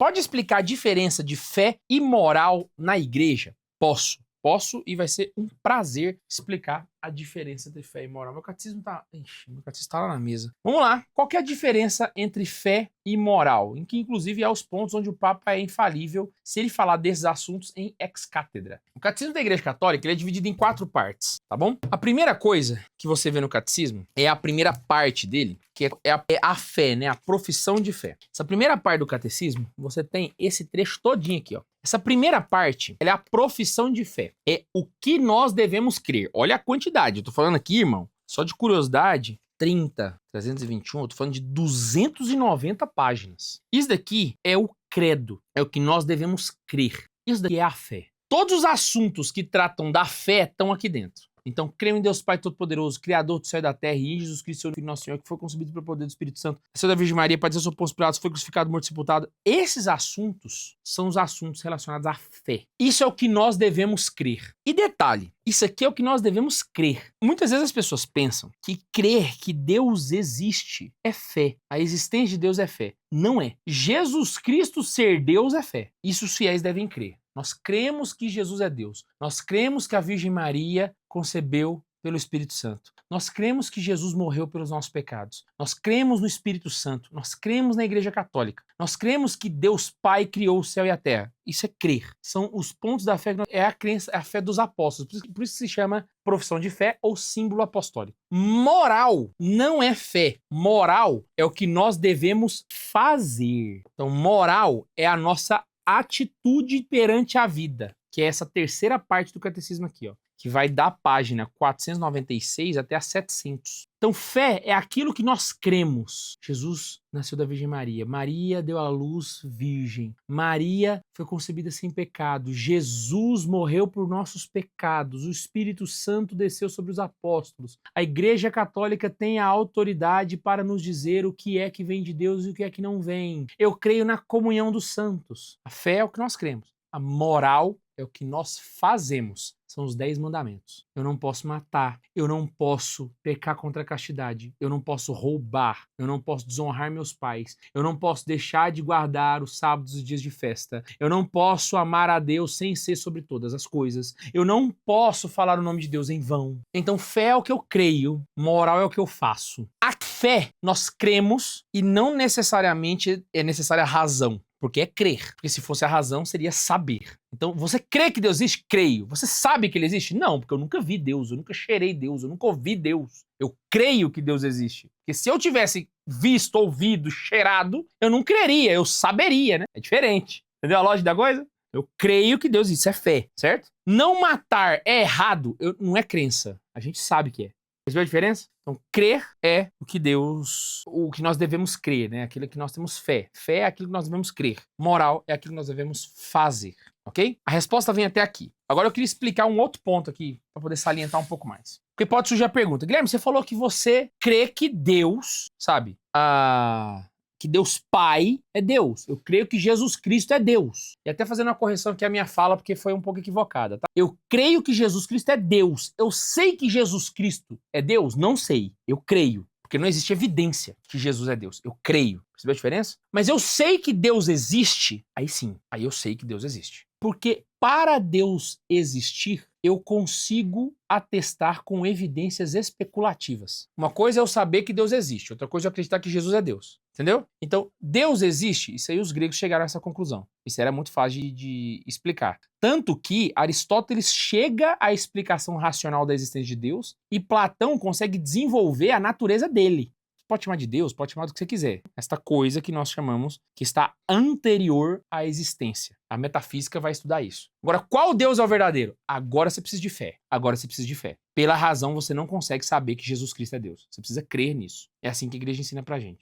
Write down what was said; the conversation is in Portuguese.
Pode explicar a diferença de fé e moral na igreja? Posso. Posso e vai ser um prazer explicar a diferença de fé e moral. Meu catecismo tá lá na mesa. Vamos lá. Qual que é a diferença entre fé e moral? Em que, inclusive, há os pontos onde o Papa é infalível se ele falar desses assuntos em ex-cátedra. O catecismo da Igreja Católica ele é dividido em 4 partes, tá bom? A primeira coisa que você vê no catecismo é a primeira parte dele, que é a fé, né? A profissão de fé. Essa primeira parte do catecismo, você tem esse trecho todinho aqui, ó. Essa primeira parte, ela é a profissão de fé. É o que nós devemos crer. Olha a quantidade. Eu tô falando aqui, irmão, só de curiosidade, 321, eu tô falando de 290 páginas. Isso daqui é o credo. É o que nós devemos crer. Isso daqui é a fé. Todos os assuntos que tratam da fé estão aqui dentro. Então, creio em Deus Pai Todo-Poderoso, Criador do céu e da terra, e em Jesus Cristo, Seu Filho Nosso Senhor, que foi concebido pelo poder do Espírito Santo, nasceu da Virgem Maria, padeceu sob Pôncio Pilatos, foi crucificado, morto e sepultado. Esses assuntos são os assuntos relacionados à fé. Isso é o que nós devemos crer. E detalhe, isso aqui é o que nós devemos crer. Muitas vezes as pessoas pensam que crer que Deus existe é fé. A existência de Deus é fé. Não é. Jesus Cristo ser Deus é fé. Isso os fiéis devem crer. Nós cremos que Jesus é Deus. Nós cremos que a Virgem Maria concebeu pelo Espírito Santo. Nós cremos que Jesus morreu pelos nossos pecados. Nós cremos no Espírito Santo. Nós cremos na Igreja Católica. Nós cremos que Deus Pai criou o céu e a terra. Isso é crer. São os pontos da fé. É a crença, é a fé dos apóstolos. Por isso se chama profissão de fé ou símbolo apostólico. Moral não é fé. Moral é o que nós devemos fazer. Então, moral é a nossa atitude perante a vida, que é essa terceira parte do catecismo aqui, ó, que vai da página 496 até a 700. Então, fé é aquilo que nós cremos. Jesus nasceu da Virgem Maria. Maria deu à luz virgem. Maria foi concebida sem pecado. Jesus morreu por nossos pecados. O Espírito Santo desceu sobre os apóstolos. A Igreja Católica tem a autoridade para nos dizer o que é que vem de Deus e o que é que não vem. Eu creio na comunhão dos santos. A fé é o que nós cremos. A moral é o que nós fazemos. São os 10 mandamentos. Eu não posso matar, eu não posso pecar contra a castidade, eu não posso roubar, eu não posso desonrar meus pais, eu não posso deixar de guardar os sábados e dias de festa, eu não posso amar a Deus sem ser sobre todas as coisas, eu não posso falar o nome de Deus em vão. Então fé é o que eu creio, moral é o que eu faço. A fé nós cremos e não necessariamente é necessária a razão. Porque é crer. Porque se fosse a razão, seria saber. Então, você crê que Deus existe? Creio. Você sabe que ele existe? Não, porque eu nunca vi Deus, eu nunca cheirei Deus, eu nunca ouvi Deus. Eu creio que Deus existe. Porque se eu tivesse visto, ouvido, cheirado, eu não creria, eu saberia, né? É diferente. Entendeu a lógica da coisa? Eu creio que Deus existe, isso é fé, certo? Não matar é errado, não é crença. A gente sabe que é. Percebeu a diferença? Então, crer é o que nós devemos crer, né? Aquilo que nós temos fé. Fé é aquilo que nós devemos crer. Moral é aquilo que nós devemos fazer, ok? A resposta vem até aqui. Agora eu queria explicar um outro ponto aqui, para poder salientar um pouco mais. Porque pode surgir a pergunta, Guilherme, você falou que você crê que Deus, sabe, que Deus Pai é Deus. Eu creio que Jesus Cristo é Deus. E até fazendo uma correção aqui à minha fala, porque foi um pouco equivocada, tá? Eu creio que Jesus Cristo é Deus. Eu sei que Jesus Cristo é Deus? Não sei. Eu creio. Porque não existe evidência que Jesus é Deus. Eu creio. Percebeu a diferença? Mas eu sei que Deus existe. Aí sim. Aí eu sei que Deus existe. Porque para Deus existir, eu consigo atestar com evidências especulativas. Uma coisa é eu saber que Deus existe, outra coisa é eu acreditar que Jesus é Deus. Entendeu? Então, Deus existe, isso aí os gregos chegaram a essa conclusão. Isso era muito fácil de explicar. Tanto que Aristóteles chega à explicação racional da existência de Deus e Platão consegue desenvolver a natureza dele. Pode chamar de Deus, pode chamar do que você quiser. Esta coisa que nós chamamos que está anterior à existência. A metafísica vai estudar isso. Agora, qual Deus é o verdadeiro? Agora você precisa de fé. Agora você precisa de fé. Pela razão, você não consegue saber que Jesus Cristo é Deus. Você precisa crer nisso. É assim que a igreja ensina pra gente.